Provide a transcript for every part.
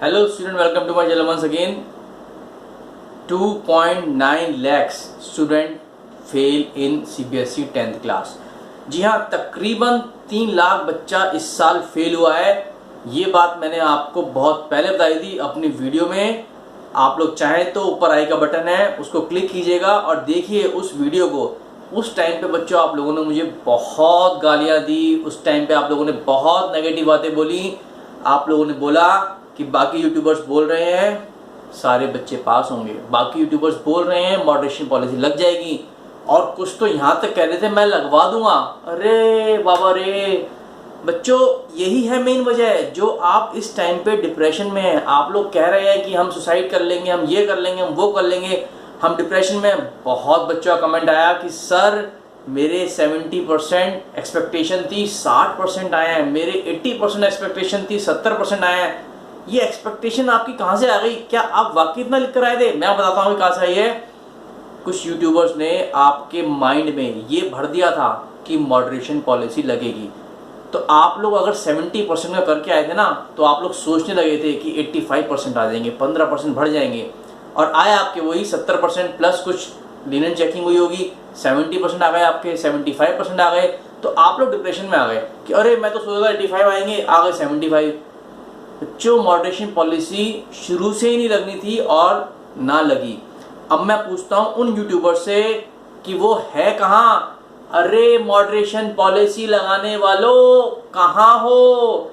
Hello student, welcome to my channel once again. 2.9 lakhs student fail in CBSE 10th class. जी हाँ, तकरीबन 3 लाख बच्चा इस साल फेल हुआ है। ये बात मैंने आपको बहुत पहले बताई थी अपनी वीडियो में। आप लोग चाहें तो ऊपर आई का बटन है, उसको क्लिक कीजिएगा और देखिए उस वीडियो को। उस टाइम पे बच्चों आप लोगों ने मुझे बहुत गालियाँ दी, उस टाइम पे आप लोगों ने बहुत नेगेटिव बातें बोली। आप लोगों ने बोला कि बाकी यूट्यूबर्स बोल रहे हैं सारे बच्चे पास होंगे, बाकी यूट्यूबर्स बोल रहे हैं मॉडरेशन पॉलिसी लग जाएगी, और कुछ तो यहाँ तक कह रहे थे मैं लगवा दूंगा। अरे बाबा रे बच्चों, यही है मेन वजह जो आप इस टाइम पे डिप्रेशन में हैं। आप लोग कह रहे हैं कि हम सुसाइड कर लेंगे, हम ये कर लेंगे, हम वो कर लेंगे, हम डिप्रेशन में। बहुत बच्चों का कमेंट आया कि सर मेरे 70% एक्सपेक्टेशन थी, 60% आए हैं, मेरे 80% एक्सपेक्टेशन थी, 70% आए हैं। ये एक्सपेक्टेशन आपकी कहाँ से आ गई? क्या आप वाकई इतना लिख कर आए थे? मैं बताता हूँ कहाँ से आई है। कुछ यूट्यूबर्स ने आपके माइंड में ये भर दिया था कि मॉडरेशन पॉलिसी लगेगी, तो आप लोग अगर 70% का करके आए थे ना, तो आप लोग सोचने लगे थे कि 85% आ जाएंगे, 15% बढ़ जाएंगे, और आए आपके वही 70% प्लस कुछ लिनन चेकिंग हुई होगी, 70% आ गए, आपके 75% आ गए। तो आप लोग डिप्रेशन में आ गए कि अरे मैं तो सोचा था 85 आएंगे, आ गए 75। बच्चों, मॉडरेशन पॉलिसी शुरू से ही नहीं लगनी थी और ना लगी। अब मैं पूछता हूं उन यूट्यूबर से कि वो है कहाँ? अरे मॉडरेशन पॉलिसी लगाने वालों कहाँ हो?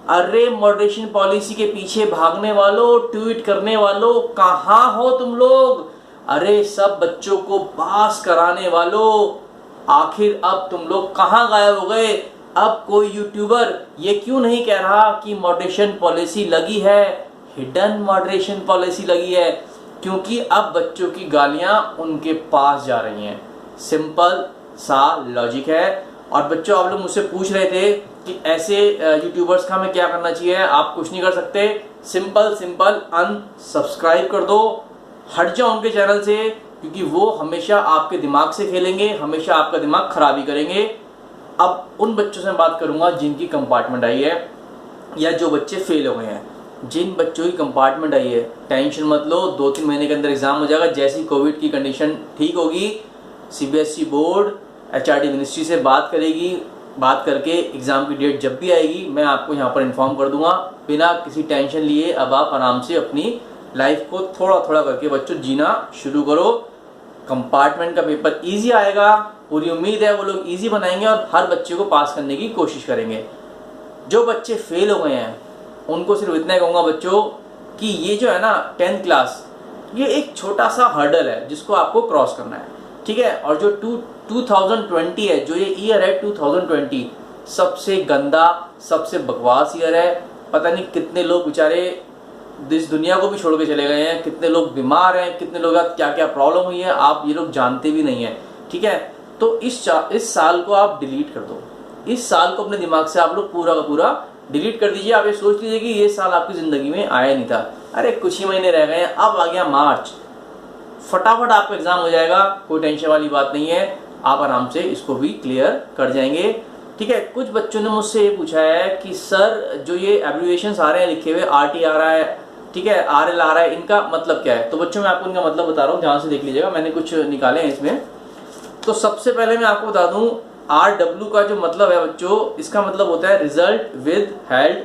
अरे मॉडरेशन पॉलिसी के पीछे भागने वालों, ट्वीट करने वालों कहाँ हो तुम लोग? अरे सब बच्चों को पास कराने वालों, आखिर अब तुम लोग कहाँ गायब हो गए? अब कोई यूट्यूबर ये क्यों नहीं कह रहा कि मॉडरेशन पॉलिसी लगी है, हिडन मॉडरेशन पॉलिसी लगी है? क्योंकि अब बच्चों की गालियां उनके पास जा रही हैं। सिंपल सा लॉजिक है। और बच्चों, आप लोग मुझसे पूछ रहे थे कि ऐसे यूट्यूबर्स का हमें क्या करना चाहिए। आप कुछ नहीं कर सकते, सिंपल अनसब्सक्राइब कर दो, हट जाओ उनके चैनल से, क्योंकि वो हमेशा आपके दिमाग से खेलेंगे, हमेशा आपका दिमाग खराबी करेंगे। अब उन बच्चों से मैं बात करूंगा जिनकी कंपार्टमेंट आई है या जो बच्चे फेल हो गए हैं। जिन बच्चों की कंपार्टमेंट आई है, टेंशन मत लो, 2-3 महीने के अंदर एग्जाम हो जाएगा। जैसी कोविड की कंडीशन ठीक होगी, सीबीएसई बोर्ड एचआरडी मिनिस्ट्री से बात करेगी, बात करके एग्जाम की डेट जब भी आएगी मैं आपको यहाँ पर इन्फॉर्म कर दूंगा। बिना किसी टेंशन लिए अब आप आराम से अपनी लाइफ को थोड़ा थोड़ा करके बच्चों जीना शुरू करो। कंपार्टमेंट का पेपर इजी आएगा, पूरी उम्मीद है वो लोग इजी बनाएंगे और हर बच्चे को पास करने की कोशिश करेंगे। जो बच्चे फेल हो गए हैं उनको सिर्फ इतना कहूँगा बच्चों कि ये जो है ना 10th क्लास, ये एक छोटा सा हर्डल है जिसको आपको क्रॉस करना है, ठीक है। और जो 2020 है, जो ये ईयर है 2020, सबसे गंदा, सबसे बकवास ईयर है। पता नहीं कितने लोग बेचारे इस दुनिया को भी छोड़ के चले गए हैं, कितने लोग बीमार हैं, कितने लोग क्या क्या प्रॉब्लम हुई है, आप ये लोग जानते भी नहीं है, ठीक है। तो इस साल को आप डिलीट कर दो। इस साल को अपने दिमाग से आप लोग पूरा का पूरा डिलीट कर दीजिए। आप ये सोच लीजिए कि ये साल आपकी जिंदगी में आया नहीं था। अरे कुछ ही महीने रह गए हैं, अब आ गया मार्च, फटाफट आपका एग्जाम हो जाएगा, कोई टेंशन वाली बात नहीं है। आप आराम से इसको भी क्लियर कर जाएंगे, ठीक है। कुछ बच्चों ने मुझसे ये पूछा है कि सर जो ये एब्रिविएशंस आ रहे हैं लिखे हुए, RT आ रहा है, ठीक है, RL आ रहा है, इनका मतलब क्या है? तो बच्चों मैं आपको इनका मतलब बता रहा हूँ, ध्यान से देख लीजिएगा, मैंने कुछ निकाले हैं इसमें। तो सबसे पहले मैं आपको बता दूं, RW का जो मतलब है बच्चों, इसका मतलब होता है रिजल्ट विद हेल्ड,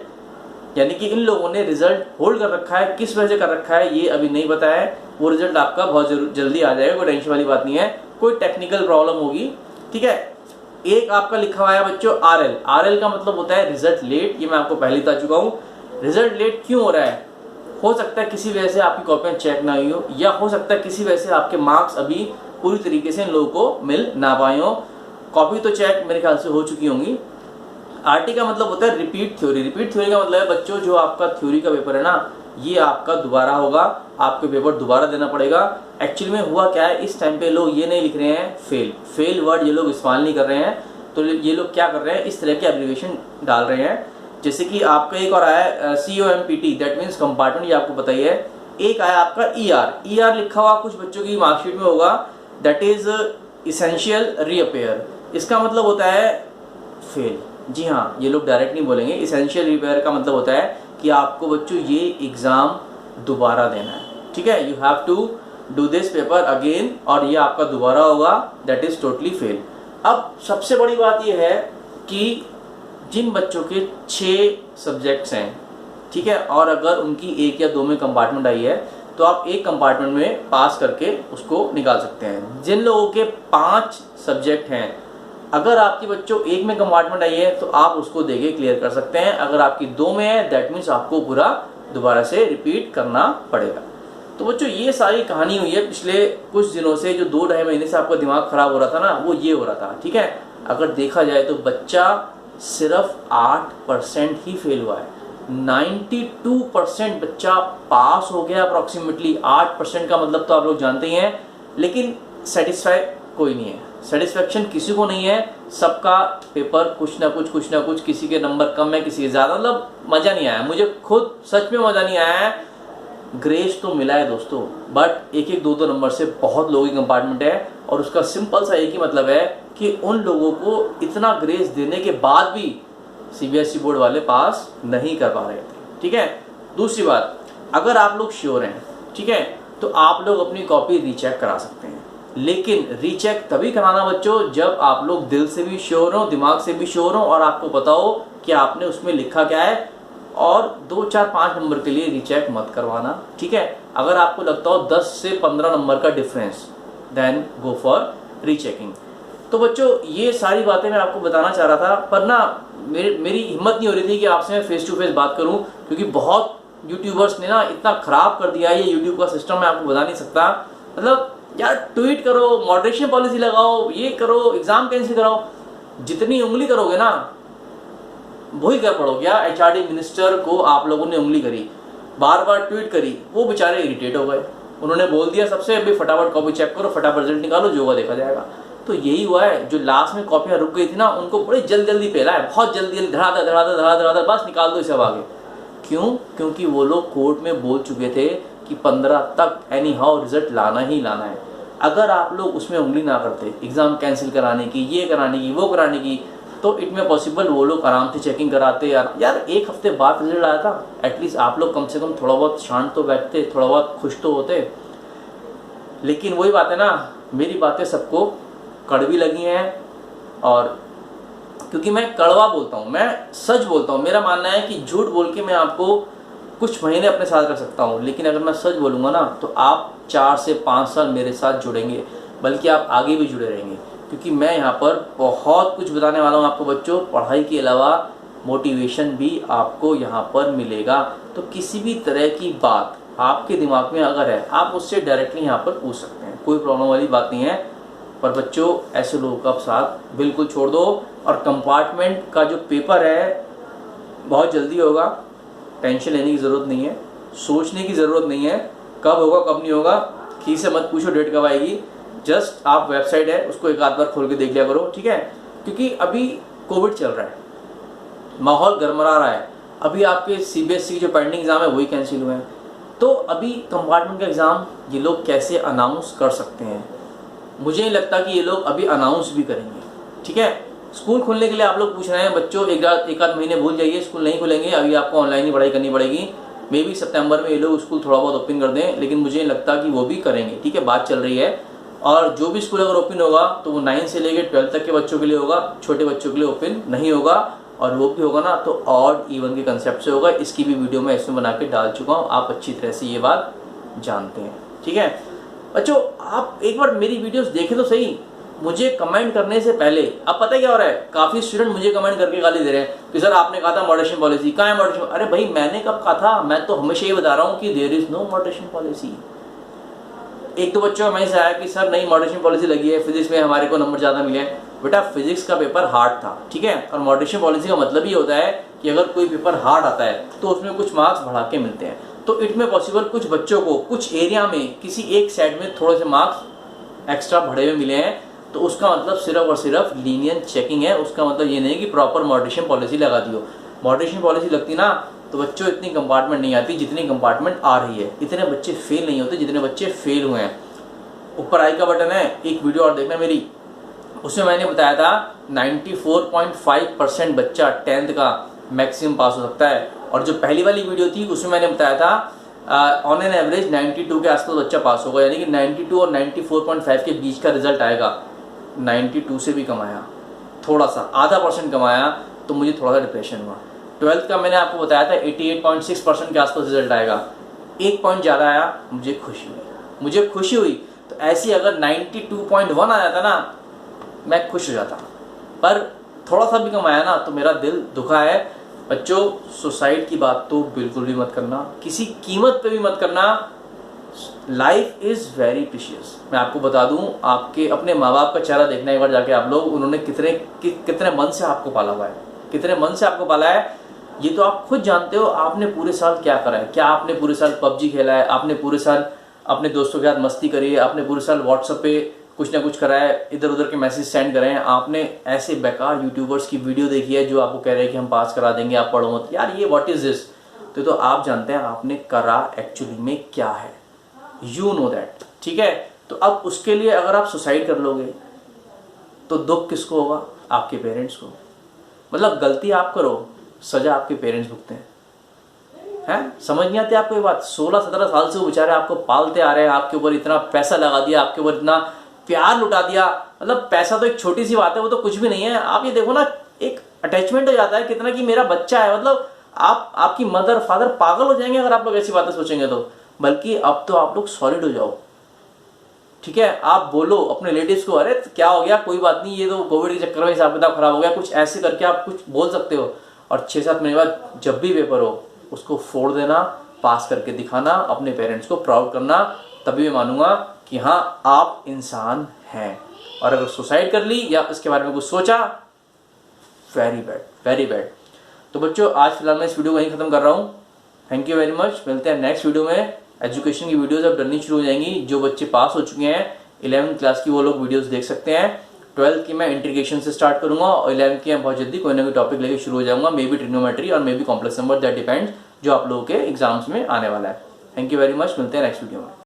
यानी कि इन लोगों ने रिजल्ट होल्ड कर रखा है। किस वजह से कर रखा है ये अभी नहीं पता है, वो रिजल्ट आपका बहुत जल्दी आ जाएगा, कोई टेंशन वाली बात नहीं है। कोई टेक्निकल प्रॉब्लम होगी, ठीक है। एक आपका लिखा हुआ है बच्चों RL का मतलब होता है रिजल्ट लेट, ये मैं आपको पहले बता चुका हूँ। रिजल्ट लेट क्यों हो रहा है? हो सकता है किसी वजह से आपकी कॉपियां चेक ना हुई हो, या हो सकता है किसी वजह से आपके मार्क्स अभी पूरी तरीके से इन लोगों को मिल ना पाए हो। कॉपी तो चेक मेरे ख्याल से हो चुकी होंगी। RT का मतलब होता है रिपीट थ्योरी। रिपीट थ्योरी का मतलब है बच्चों, जो आपका थ्योरी का पेपर है ना, ये आपका दोबारा होगा, आपको पेपर दोबारा देना पड़ेगा। एक्चुअली में हुआ क्या है, इस टाइम पे लोग ये नहीं लिख रहे हैं फेल वर्ड, ये लोग इस्तेमाल नहीं कर रहे हैं। तो ये लोग क्या कर रहे हैं, इस तरह के एब्रिविएशन डाल रहे हैं। जैसे कि आपका एक और आया है COMPT, दैट मीन्स कंपार्टमेंट, ये आपको पता ही है। एक आया आपका ER लिखा हुआ कुछ बच्चों की मार्कशीट में होगा, दैट इज इसेंशियल रीअपेयर। इसका मतलब होता है फेल। जी हाँ, ये लोग डायरेक्ट नहीं बोलेंगे। इसेंशियल रिपेयर का मतलब होता है कि आपको बच्चों ये एग्ज़ाम दोबारा देना है, ठीक है। You have to do this paper again, और ये आपका दोबारा होगा, दैट इज़ टोटली फेल। अब सबसे बड़ी बात ये है कि जिन बच्चों के 6 सब्जेक्ट्स हैं, ठीक है, और अगर उनकी 1 या 2 में कंपार्टमेंट आई है तो आप एक कंपार्टमेंट में पास करके उसको निकाल सकते हैं। जिन लोगों के 5 सब्जेक्ट हैं, अगर आपकी बच्चों 1 में कंपार्टमेंट आई है तो आप उसको देके क्लियर कर सकते हैं। अगर आपकी 2 में है, दैट मीन्स आपको पूरा दोबारा से रिपीट करना पड़ेगा। तो बच्चों ये सारी कहानी हुई है पिछले कुछ दिनों से। जो 2-2.5 महीने से आपका दिमाग खराब हो रहा था ना, वो ये हो रहा था, ठीक है। अगर देखा जाए तो बच्चा सिर्फ 8% ही फेल हुआ है, 92% बच्चा पास हो गया अप्रॉक्सीमेटली। 8% का मतलब तो आप लोग जानते ही हैं, लेकिन सेटिस्फाई कोई नहीं है, सेटिस्फेक्शन किसी को नहीं है। सबका पेपर कुछ ना कुछ, किसी के नंबर कम है, किसी के ज़्यादा, मतलब मज़ा नहीं आया। मुझे खुद सच में मज़ा नहीं आया है। ग्रेस तो मिला है दोस्तों, बट 1-1, 2-2 नंबर से बहुत लोगों की कंपार्टमेंट है, और उसका सिंपल सा एक ही मतलब है कि उन लोगों को इतना ग्रेस देने के बाद भी सीबीएसई बोर्ड वाले पास नहीं कर पा रहे थे, ठीक है। दूसरी बात, अगर आप लोग श्योर हैं, ठीक है, तो आप लोग अपनी कॉपी रीचेक करा सकते हैं, लेकिन रीचेक तभी कराना बच्चों जब आप लोग दिल से भी श्योर हो, दिमाग से भी श्योर हो, और आपको पता हो कि आपने उसमें लिखा क्या है। और 2, 4, 5 नंबर के लिए रीचेक मत करवाना, ठीक है। अगर आपको लगता हो 10 से 15 नंबर का difference, then go for rechecking. तो बच्चों ये सारी बातें मैं आपको बताना चाह रहा था, पर ना मेरी हिम्मत नहीं हो रही थी कि आपसे मैं फेस टू फेस बात करूं, क्योंकि बहुत यूट्यूबर्स ने ना इतना खराब कर दिया है ये यूट्यूब का सिस्टम, मैं आपको बता नहीं सकता। मतलब यार ट्वीट करो, मॉडरेशन पॉलिसी लगाओ, ये करो, एग्जाम कैंसिल कराओ, जितनी उंगली करोगे ना वही कर पड़ोगे। क्या एचआरडी मिनिस्टर को आप लोगों ने उंगली करी, बार बार ट्वीट करी, वो बेचारे इरिटेट हो गए। उन्होंने बोल दिया सबसे, अभी फटाफट कॉपी चेक करो, फटाफट रिजल्ट निकालो, जो होगा देखा जाएगा। तो यही हुआ है, जो लास्ट में कॉपियां रुक गई थी ना, उनको बड़ी जल्दी फैला है, बहुत जल्दी धड़ाधड़, बस निकाल दो इसे अब आगे। क्यों? क्योंकि वो लोग कोर्ट में बोल चुके थे कि 15 तक एनी हाउ रिजल्ट लाना ही लाना है। अगर आप लोग उसमें उंगली ना करते, एग्जाम कैंसिल कराने की, ये कराने की, वो कराने की, तो इट में पॉसिबल वो लोग आराम से चेकिंग कराते। यार 1 हफ्ते बाद रिजल्ट आया था, एटलीस्ट आप लोग कम से कम थोड़ा बहुत शांत तो बैठते, थोड़ा बहुत खुश तो होते। लेकिन वही बात है ना, मेरी बातें सबको कड़वी लगी हैं, और क्योंकि मैं कड़वा बोलता हूँ, मैं सच बोलता हूँ। मेरा मानना है कि झूठ बोल के मैं आपको कुछ महीने अपने साथ रख सकता हूँ, लेकिन अगर मैं सच बोलूँगा ना तो आप 4 से 5 साल मेरे साथ जुड़ेंगे, बल्कि आप आगे भी जुड़े रहेंगे, क्योंकि मैं यहाँ पर बहुत कुछ बताने वाला हूँ आपको बच्चों। पढ़ाई के अलावा मोटिवेशन भी आपको यहाँ पर मिलेगा। तो किसी भी तरह की बात आपके दिमाग में अगर है, आप उससे डायरेक्टली यहाँ पर पूछ सकते हैं, कोई प्रॉब्लम वाली बात नहीं है। पर बच्चों ऐसे लोगों का साथ बिल्कुल छोड़ दो, और कंपार्टमेंट का जो पेपर है बहुत जल्दी होगा, टेंशन लेने की ज़रूरत नहीं है, सोचने की ज़रूरत नहीं है कब होगा कब नहीं होगा, किसी से मत पूछो डेट कब आएगी। जस्ट आप वेबसाइट है उसको एक आध बार खोल के देख लिया करो, ठीक है। क्योंकि अभी कोविड चल रहा है, माहौल गरमरा रहा है, अभी आपके सीबीएसई की जो पेंडिंग एग्जाम है वही कैंसिल हुए हैं, तो अभी कंपार्टमेंट का एग्ज़ाम ये लोग कैसे अनाउंस कर सकते हैं? मुझे नहीं लगता कि ये लोग अभी अनाउंस भी करेंगे, ठीक है। स्कूल खुलने के लिए आप लोग पूछ रहे हैं बच्चों, एक आध महीने भूल जाइए, स्कूल नहीं खुलेंगे, अभी आपको ऑनलाइन ही पढ़ाई करनी पड़ेगी। मे बी सितंबर में ये लोग स्कूल थोड़ा बहुत ओपन कर दें, लेकिन मुझे नहीं लगता कि वो भी करेंगे, ठीक है। बात चल रही है, और जो भी स्कूल अगर ओपन होगा तो वो 9 से लेकर 12 तक के बच्चों के लिए होगा, छोटे बच्चों के लिए ओपन नहीं होगा, और वो भी होगा ना तो ऑड इवन के कंसेप्ट से होगा। इसकी भी वीडियो मैं इसमें बना के डाल चुका हूँ, आप अच्छी तरह से ये बात जानते हैं, ठीक है। बच्चों आप एक बार मेरी वीडियोस देखें तो सही, मुझे कमेंट करने से पहले। अब पता है क्या हो रहा है, काफ़ी स्टूडेंट मुझे कमेंट करके गाली दे रहे हैं कि सर आपने कहा था मॉडरेशन पॉलिसी, कहाँ है मॉडरेशन? अरे भाई मैंने कब कहा था? मैं तो हमेशा ये बता रहा हूँ कि there is no moderation policy. एक दो बच्चों का मैसेज आया कि सर नई मॉडरेशन पॉलिसी लगी है, फिजिक्स में हमारे को नंबर ज़्यादा मिले हैं। बेटा फिजिक्स का पेपर हार्ड था, ठीक है, और मॉडरेशन पॉलिसी का मतलब ये होता है कि अगर कोई पेपर हार्ड आता है तो उसमें कुछ मार्क्स बढ़ा के मिलते हैं। तो इट में पॉसिबल कुछ बच्चों को कुछ एरिया में किसी एक सेट में थोड़े से मार्क्स एक्स्ट्रा बढ़े हुए मिले हैं, तो उसका मतलब सिर्फ और सिर्फ लीनियंट चेकिंग है। उसका मतलब ये नहीं कि प्रॉपर मॉडरेशन पॉलिसी लगा दी हो। मॉडरेशन पॉलिसी लगती ना तो बच्चों इतनी कंपार्टमेंट नहीं आती जितनी कंपार्टमेंट आ रही है, इतने बच्चे फेल नहीं होते जितने बच्चे फेल हुए हैं। ऊपर आई का बटन है, एक वीडियो और देखना मेरी, उसमें मैंने बताया था 94.5% बच्चा 10th का मैक्सिमम पास हो सकता है। और जो पहली वाली वीडियो थी उसमें मैंने बताया था ऑन एन एवरेज 92 के आसपास बच्चा पास होगा, यानी कि 92 और 94.5 के बीच का रिजल्ट आएगा। 92 से भी कम आया, थोड़ा सा आधा % कम आया, तो मुझे थोड़ा सा डिप्रेशन हुआ। 12th का मैंने आपको बताया था 88.6% के आसपास रिजल्ट आएगा, 1 पॉइंट ज़्यादा आया, मुझे खुशी हुई। तो ऐसी अगर 92.1 आ जाता ना, मैं खुश हो जाता, पर थोड़ा सा भी कम आया ना तो मेरा दिल दुखा है। बच्चों, सुसाइड की बात तो बिल्कुल भी मत करना, किसी कीमत पे भी मत करना। Life is very precious. मैं आपको बता दूं, आपके अपने माँ बाप का चेहरा देखना एक बार जाके आप लोग, उन्होंने कितने मन से आपको पाला हुआ है, कितने मन से आपको पाला है, ये तो आप खुद जानते हो। आपने पूरे साल क्या करा है, क्या आपने पूरे साल PUBG खेला है, आपने पूरे साल अपने दोस्तों के साथ मस्ती करी है, आपने पूरे साल व्हाट्सएप पे कुछ ना कुछ करा है, इधर उधर के मैसेज सेंड करे हैं, आपने ऐसे बेकार यूट्यूबर्स की वीडियो देखी है जो आपको कह रहे हैं कि हम पास करा देंगे, आप पढ़ो मत। यार ये व्हाट इज दिस? तो आप जानते हैं आपने करा एक्चुअली में क्या है, यू नो दैट, ठीक है। तो अब उसके लिए अगर आप सुसाइड कर लोगे तो दुख किसको होगा? आपके पेरेंट्स को। मतलब गलती आप करो, सजा आपके पेरेंट्स भुगते हैं। समझ नहीं आती आपको ये बात? 16-17 साल से वो बेचारे आपको पालते आ रहे हैं, आपके ऊपर इतना पैसा लगा दिया, आपके ऊपर इतना प्यार लुटा दिया। मतलब पैसा तो एक छोटी सी बात है, वो तो कुछ भी नहीं है। आप ये देखो ना, एक अटैचमेंट हो जाता है कितना कि मेरा बच्चा है। मतलब आपकी मदर फादर पागल हो जाएंगे अगर आप लोग ऐसी बातें सोचेंगे तो। बल्कि अब तो आप लोग सॉलिड हो जाओ, ठीक है। आप बोलो अपने रिलेटिव्स को, अरे क्या हो गया, कोई बात नहीं, ये तो कोविड के चक्कर में हिसाब किताब खराब हो गया, कुछ ऐसे करके आप कुछ बोल सकते हो। और 6-7 महीने बाद जब भी पेपर हो उसको फोड़ देना, पास करके दिखाना, अपने पेरेंट्स को प्राउड करना, तभी मैं मानूंगा कि हाँ आप इंसान हैं। और अगर सुसाइड कर ली या इसके बारे में कुछ सोचा, वेरी बैड, वेरी बैड। तो बच्चों, आज फिलहाल मैं इस वीडियो को यहीं खत्म कर रहा हूँ। Thank you very much. मिलते हैं नेक्स्ट वीडियो में। एजुकेशन की वीडियोस अब डलनी शुरू हो जाएंगी। जो बच्चे पास हो चुके हैं 11th क्लास की, वो लोग वीडियोस देख सकते हैं। 12th की मैं इंटीग्रेशन से स्टार्ट करूंगा और 11th की मैं बहुत जल्दी कोई ना कोई टॉपिक लेके शुरू हो जाऊंगा, मे बी ट्रिग्नोमेट्री और may be complex number, that depends, जो आप लोगों के एग्जाम्स में आने वाला है। Thank you very much. मिलते हैं नेक्स्ट वीडियो में।